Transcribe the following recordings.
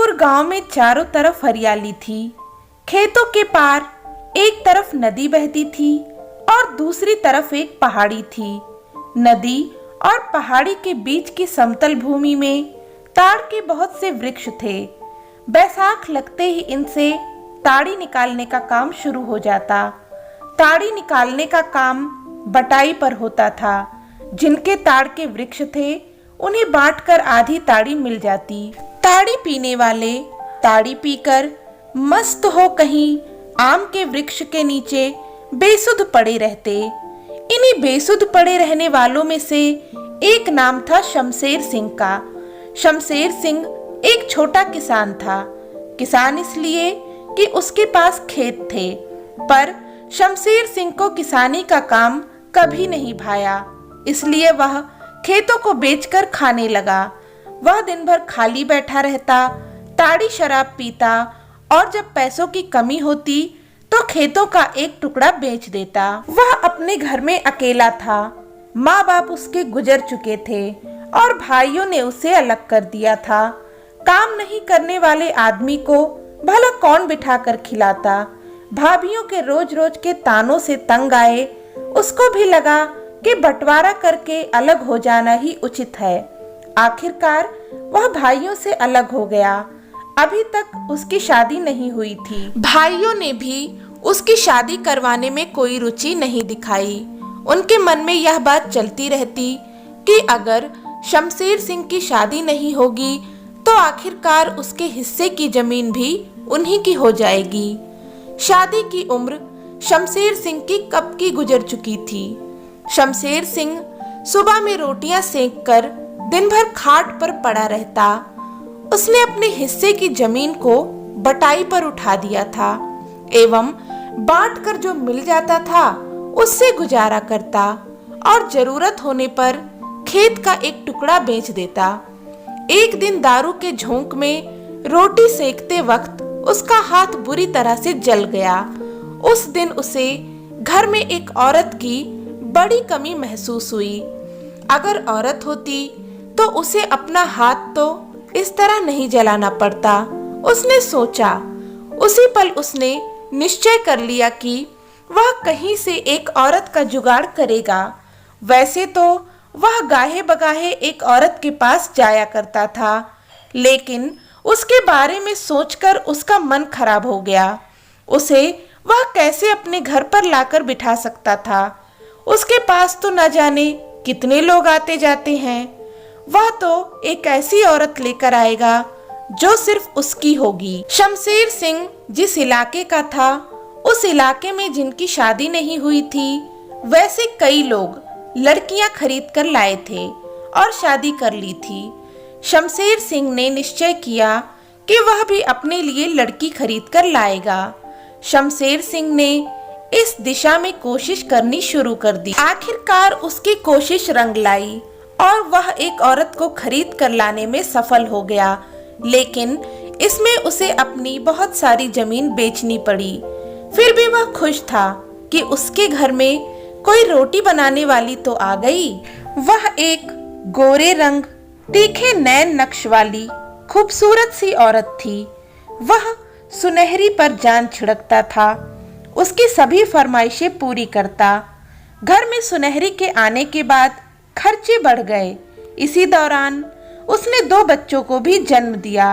दूर गांव में चारों तरफ हरियाली थी। खेतों के पार एक तरफ नदी बहती थी और दूसरी तरफ एक पहाड़ी थी। नदी और पहाड़ी के बीच की समतल भूमि में ताड़ के बहुत से वृक्ष थे। बैसाख लगते ही इनसे ताड़ी निकालने का काम शुरू हो जाता। ताड़ी निकालने का काम बटाई पर होता था। जिनके ताड़ के वृक्ष थे उन्हें बांटकर आधी ताड़ी मिल जाती। ताड़ी पीने वाले ताड़ी पीकर मस्त हो कहीं आम के वृक्ष के नीचे बेसुध पड़े रहते। इन्हीं बेसुध पड़े रहने वालों में से एक नाम था शमशेर सिंह का। शमशेर सिंह एक छोटा किसान था। किसान इसलिए कि उसके पास खेत थे, पर शमशेर सिंह को किसानी का काम कभी नहीं भाया, इसलिए वह खेतों को बेचकर खाने लगा। वह दिन भर खाली बैठा रहता, ताड़ी शराब पीता और जब पैसों की कमी होती तो खेतों का एक टुकड़ा बेच देता। वह अपने घर में अकेला था। माँ बाप उसके गुजर चुके थे और भाइयों ने उसे अलग कर दिया था। काम नहीं करने वाले आदमी को भला कौन बिठाकर खिलाता। भाभियों के रोज रोज के तानों से तंग आए। उसको भी लगा कि बंटवारा करके अलग हो जाना ही उचित है। आखिरकार वह भाइयों से अलग हो गया। अभी तक उसकी शादी नहीं हुई थी। भाइयों ने भी उसकी शादी करवाने में कोई रुचि नहीं दिखाई। उनके मन में यह बात चलती रहती कि अगर शमशेर सिंह की शादी नहीं होगी तो आखिरकार उसके हिस्से की जमीन भी उन्हीं की हो जाएगी। शादी की उम्र शमशेर सिंह की कब की गुजर चुकी थी। शमशेर सिंह सुबह में रोटियां सेंककर दिन भर खाट पर पड़ा रहता। उसने अपने हिस्से की जमीन को बटाई पर उठा दिया था एवं बांट कर जो मिल जाता था उससे गुजारा करता और जरूरत होने पर खेत का एक टुकड़ा बेच देता। एक दिन दारू के झोंक में रोटी सेकते वक्त उसका हाथ बुरी तरह से जल गया। उस दिन उसे घर में एक औरत की बड़ी कमी महसूस हुई। अगर औरत होती तो उसे अपना हाथ तो इस तरह नहीं जलाना पड़ता। उसने सोचा। उसी पल उसने निश्चय कर लिया कि वह कहीं से एक औरत का जुगाड़ करेगा। वैसे तो वह गाहे बगाहे एक औरत के पास जाया करता था, लेकिन उसके बारे में सोचकर उसका मन खराब हो गया। उसे वह कैसे अपने घर पर लाकर बिठा सकता था। उसके पास तो न जाने कितने लोग आते जाते हैं। वह तो एक ऐसी औरत लेकर आएगा जो सिर्फ उसकी होगी। शमशेर सिंह जिस इलाके का था, उस इलाके में जिनकी शादी नहीं हुई थी, वैसे कई लोग लड़कियां खरीद कर लाए थे और शादी कर ली थी। शमशेर सिंह ने निश्चय किया कि वह भी अपने लिए लड़की खरीद कर लाएगा। शमशेर सिंह ने इस दिशा में कोशिश करनी शुरू कर दी। आखिरकार उसकी कोशिश रंग लाई और वह एक औरत को खरीद कर लाने में सफल हो गया, लेकिन इसमें उसे अपनी बहुत सारी जमीन बेचनी पड़ी। फिर भी वह खुश था कि उसके घर में कोई रोटी बनाने वाली तो आ गई। वह एक गोरे रंग, तीखे नैन नक्श वाली खूबसूरत सी औरत थी। वह सुनहरी पर जान छिड़कता था, उसकी सभी फरमाइशें पूरी करता। घर में सुनहरी के आने के बाद खर्चे बढ़ गए। इसी दौरान उसने 2 बच्चों को भी जन्म दिया।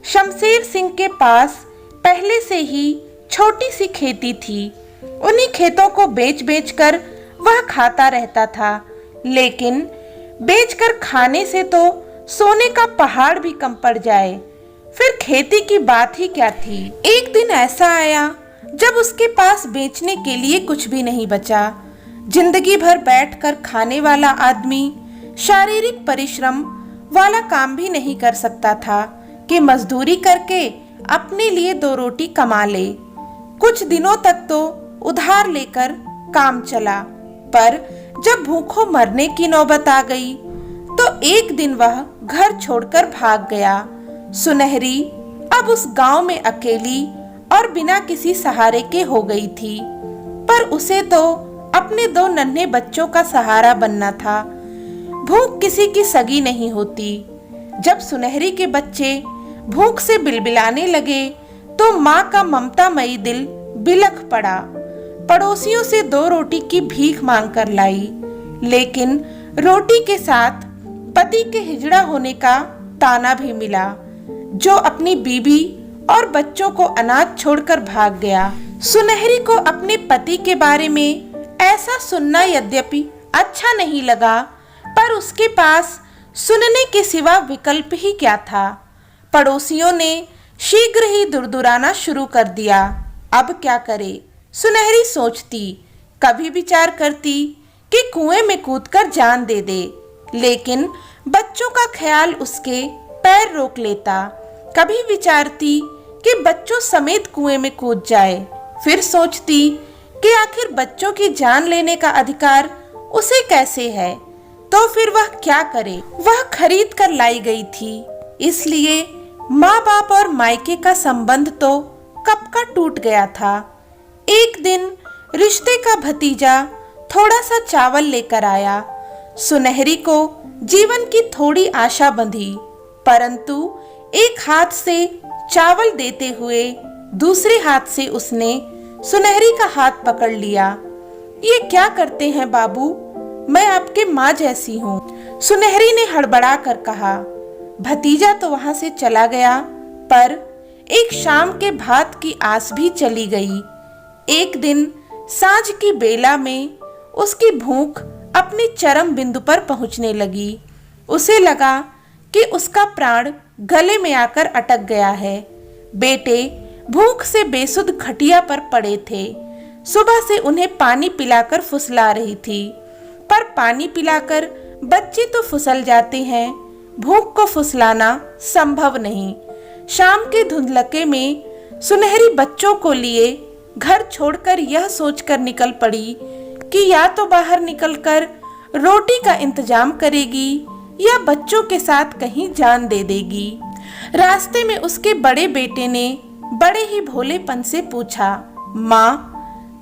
शमशेर सिंह के पास पहले से ही छोटी सी खेती थी। उन्हीं खेतों को बेच बेच कर वह खाता रहता था, लेकिन बेचकर खाने से तो सोने का पहाड़ भी कम पड़ जाए, फिर खेती की बात ही क्या थी। एक दिन ऐसा आया जब उसके पास बेचने के लिए कुछ भी नहीं बचा। जिंदगी भर बैठकर खाने वाला आदमी शारीरिक परिश्रम वाला काम भी नहीं कर सकता था कि मजदूरी करके अपने लिए 2 रोटी कमा ले। कुछ दिनों तक तो उधार लेकर काम चला, पर जब भूखों मरने की नौबत आ गई तो एक दिन वह घर छोड़कर भाग गया। सुनहरी अब उस गांव में अकेली और बिना किसी सहारे के हो गई थी, पर उसे तो अपने 2 नन्हे बच्चों का सहारा बनना था। भूख किसी की सगी नहीं होती। जब सुनहरी के बच्चे भूख से बिलबिलाने लगे तो माँ का ममतामयी दिल बिलख पड़ा। पड़ोसियों से 2 रोटी की भीख मांग कर लाई, लेकिन रोटी के साथ पति के हिजड़ा होने का ताना भी मिला, जो अपनी बीबी और बच्चों को अनाथ छोड़कर भाग गया। सुनहरी को अपने पति के बारे में ऐसा सुनना यद्यपि अच्छा नहीं लगा, पर उसके पास सुनने के सिवा विकल्प ही क्या था। पड़ोसियों ने शीघ्र ही दुरदुराना शुरू कर दिया। अब क्या करे, सुनहरी सोचती, कभी विचार करती कि कुएं में कूदकर जान दे दे, लेकिन बच्चों का ख्याल उसके पैर रोक लेता। कभी विचारती कि बच्चों समेत कुएं में कूद जाए, फिर सोचती कि आखिर बच्चों की जान लेने का अधिकार उसे कैसे है, तो फिर वह क्या करे। वह खरीद कर लाई गई थी, इसलिए माँ बाप और मायके का संबंध तो कब का टूट गया था। एक दिन रिश्ते का भतीजा थोड़ा सा चावल लेकर आया। सुनहरी को जीवन की थोड़ी आशा बंधी, परंतु एक हाथ से चावल देते हुए दूसरे हाथ से उसने सुनहरी का हाथ पकड़ लिया। ये क्या करते हैं बाबू, मैं आपके माँ जैसी हूँ, सुनहरी ने हड़बड़ा कर कहा। भतीजा तो वहां से चला गया, पर एक शाम के भात की आस भी चली गई। एक दिन सांझ की बेला में उसकी भूख अपने चरम बिंदु पर पहुंचने लगी। उसे लगा कि उसका प्राण गले में आकर अटक गया है। बेटे भूख से बेसुध खटिया पर पड़े थे। सुबह से उन्हें पानी पिलाकर फुसला रही थी, पर पानी पिलाकर बच्चे तो फुसल जाते हैं, भूख को फुसलाना संभव नहीं। शाम के धुंधलके में सुनहरी बच्चों को लिए घर छोड़कर यह सोचकर निकल पड़ी कि या तो बाहर निकलकर रोटी का इंतजाम करेगी या बच्चों के साथ कहीं जान दे देगी। रास्ते में उसके बड़े बेटे ने बड़े ही भोलेपन से पूछा, माँ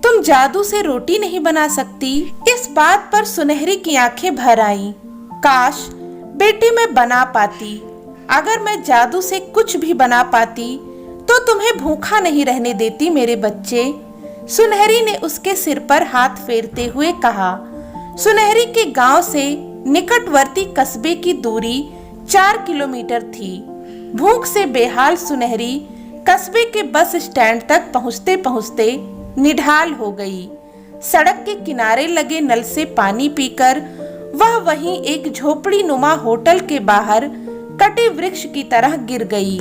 तुम जादू से रोटी नहीं बना सकती? इस बात पर सुनहरी की आंखें भर आईं। काश बेटे मैं बना पाती। अगर मैं जादू से कुछ भी बना पाती तो तुम्हें भूखा नहीं रहने देती मेरे बच्चे। सुनहरी ने उसके सिर पर हाथ फेरते हुए कहा। सुनहरी के गांव से निकटवर्ती कस्बे की दूरी 4 किलोमीटर थी। भूख से बेहाल सुनहरी कस्बे के बस स्टैंड तक पहुंचते पहुंचते निढाल हो गई। सड़क के किनारे लगे नल से पानी पीकर वह वहीं एक झोपड़ी नुमा होटल के बाहर कटे वृक्ष की तरह गिर गई।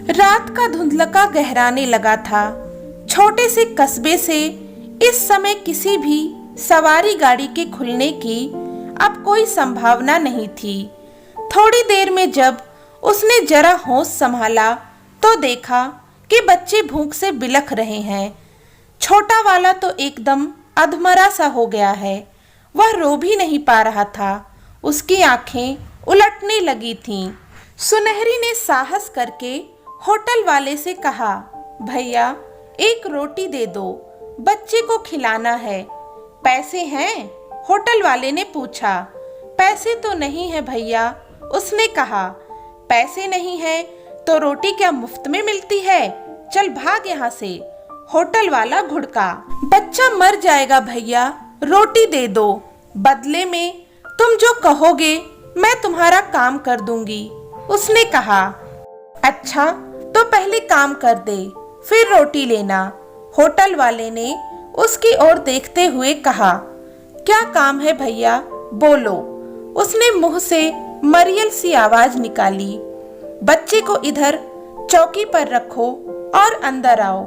रात का धुंधलका गहराने लगा था। छोटे से कस्बे से इस समय किसी भी सवारी गाड़ी के खुलने की अब कोई संभावना नहीं थी। थोड़ी देर में जब उसने जरा होश संभाला तो देखा कि बच्चे भूख से बिलख रहे हैं। छोटा वाला तो एकदम अधमरा सा हो गया है। वह रो भी नहीं पा रहा था। उसकी आंखें उलटने लगी थीं। सुनहरी ने साहस करके होटल वाले से कहा, भैया एक रोटी दे दो, बच्चे को खिलाना है। पैसे हैं? होटल वाले ने पूछा। पैसे तो नहीं है भैया, उसने कहा। पैसे नहीं है तो रोटी क्या मुफ्त में मिलती है? चल भाग यहाँ से, होटल वाला घुड़का। बच्चा मर जाएगा भैया, रोटी दे दो, बदले में तुम जो कहोगे मैं तुम्हारा काम कर दूंगी, उसने कहा। अच्छा तो पहले काम कर दे, फिर रोटी लेना, होटल वाले ने उसकी ओर देखते हुए कहा। क्या काम है भैया, बोलो, उसने मुंह से मरियल सी आवाज निकाली। बच्चे को इधर चौकी पर रखो और अंदर आओ।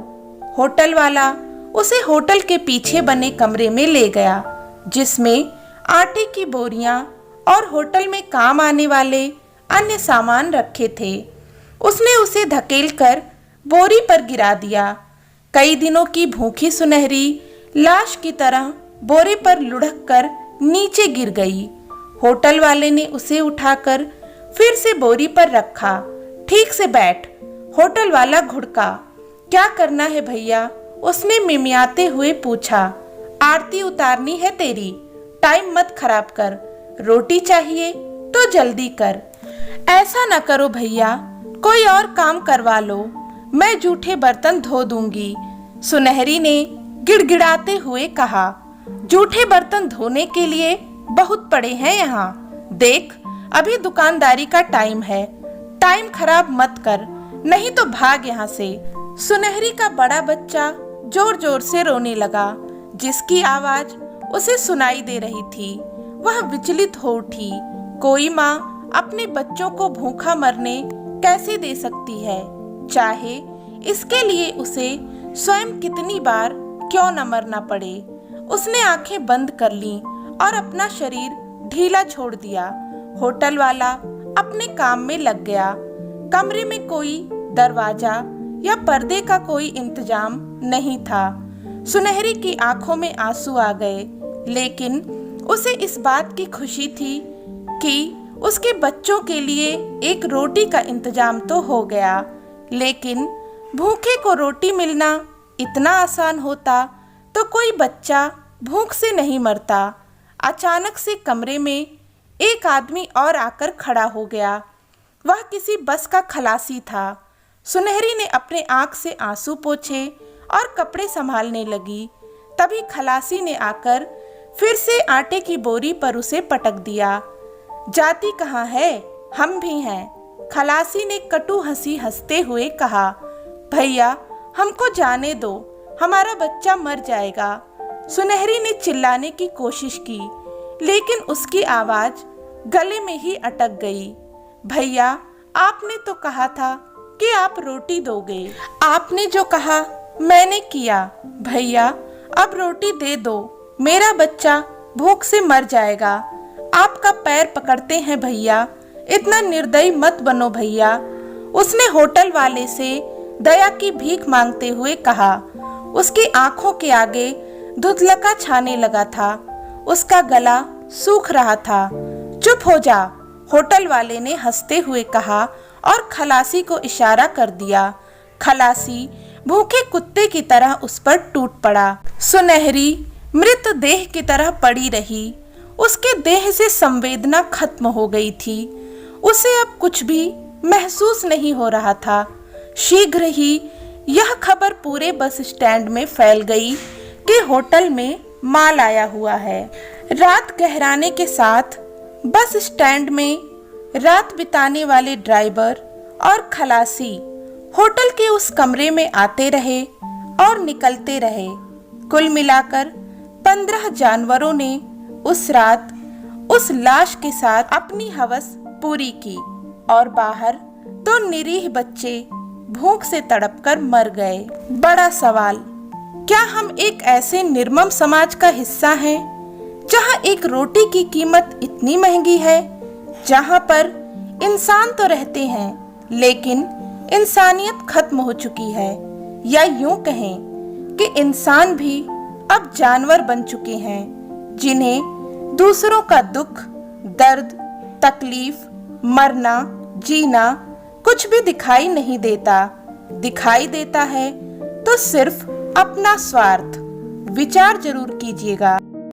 होटल वाला उसे होटल के पीछे बने कमरे में ले गया, जिसमें आटे की बोरियां और होटल में काम आने वाले अन्य सामान रखे थे। उसने उसे धकेलकर बोरी पर गिरा दिया। कई दिनों की भूखी सुनहरी लाश की तरह बोरे पर लुढ़क कर नीचे गिर गई। होटल वाले ने उसे उठाकर फिर से बोरी पर रखा। ठीक से बैठ, होटल वाला घुड़का। क्या करना है भैया, उसने मिमियाते हुए पूछा। आरती उतारनी है तेरी, टाइम मत खराब कर। रोटी चाहिए तो जल्दी कर। ऐसा न करो भैया, कोई और काम करवा लो, मैं जूठे बर्तन धो दूंगी। सुनहरी ने गिड़गिड़ाते हुए कहा, जूठे बर्तन धोने के लिए बहुत पड़े हैं यहाँ। देख, अभी दुकानदारी का टाइम है, टाइम खराब मत कर, नहीं तो भाग यहाँ से। सुनहरी का बड़ा बच्चा जोर जोर से रोने लगा, जिसकी आवाज उसे सुनाई दे रही थी। वह विचलित हो उठी। कोई माँ अपने बच्चों को भूखा मरने कैसे दे सकती है, चाहे इसके लिए उसे स्वयं कितनी बार क्यों न मरना पड़े। उसने आंखें बंद कर लीं और अपना शरीर ढीला छोड़ दिया। होटल वाला अपने काम में लग गया। कमरे में कोई दरवाजा या पर्दे का कोई इंतजाम नहीं था। सुनहरी की आंखों में आंसू आ गए, लेकिन उसे इस बात की खुशी थी कि उसके बच्चों के लिए एक रोटी का इंतजाम तो हो गया। लेकिन भूखे को रोटी मिलना इतना आसान होता तो कोई बच्चा भूख से नहीं मरता। अचानक से कमरे में एक आदमी और आकर खड़ा हो गया। वह किसी बस का खलासी था। सुनहरी ने अपने आंख से आंसू पोंछे और कपड़े संभालने लगी। तभी खलासी ने आकर फिर से आटे की बोरी पर उसे पटक दिया। जाती कहाँ है? हम भी हैं। खलासी ने कटु हंसी हंसते हुए कहा, भैया हमको जाने दो, हमारा बच्चा मर जाएगा। सुनहरी ने चिल्लाने की कोशिश की, लेकिन उसकी आवाज गले में ही अटक गई। भैया, आपने तो कहा था कि आप रोटी दोगे। आपने जो कहा मैंने किया। भैया, अब रोटी दे दो, मेरा बच्चा भूख से मर जाएगा। आपका पैर पकड़ते हैं भैया, इतना निर्दयी मत बनो भैया। उसने होटल वाले से दया की भीख मांगते हुए कहा। उसकी आंखों के आगे धुंधलका छाने लगा था। उसका गला सूख रहा था। चुप हो जा, होटल वाले ने हंसते हुए कहा और खलासी को इशारा कर दिया। खलासी भूखे कुत्ते की तरह उस पर टूट पड़ा। सुनहरी मृत देह की तरह पड़ी रही। उसके देह से संवेदना खत्म हो गई थी। उसे अब कुछ भी महसूस नहीं हो रहा था। शीघ्र ही यह खबर पूरे बस स्टैंड में फैल गई कि होटल में माल आया हुआ है। रात गहराने के साथ बस स्टैंड में रात बिताने वाले ड्राइवर और खलासी होटल के उस कमरे में आते रहे और निकलते रहे। कुल मिलाकर 15 जानवरों ने उस रात उस लाश के साथ अपनी हवस पूरी की और बाहर 2 निरीह बच्चे भूख से तड़पकर मर गए। बड़ा सवाल, क्या हम एक ऐसे निर्मम समाज का हिस्सा हैं जहां एक रोटी की कीमत इतनी महंगी है, जहां पर इंसान तो रहते हैं लेकिन इंसानियत खत्म हो चुकी है, या यूं कहें कि इंसान भी अब जानवर बन चुके हैं जिन्हें दूसरों का दुख, दर्द, तकलीफ, मरना, जीना कुछ भी दिखाई नहीं देता। दिखाई देता है तो सिर्फ अपना स्वार्थ। विचार जरूर कीजिएगा।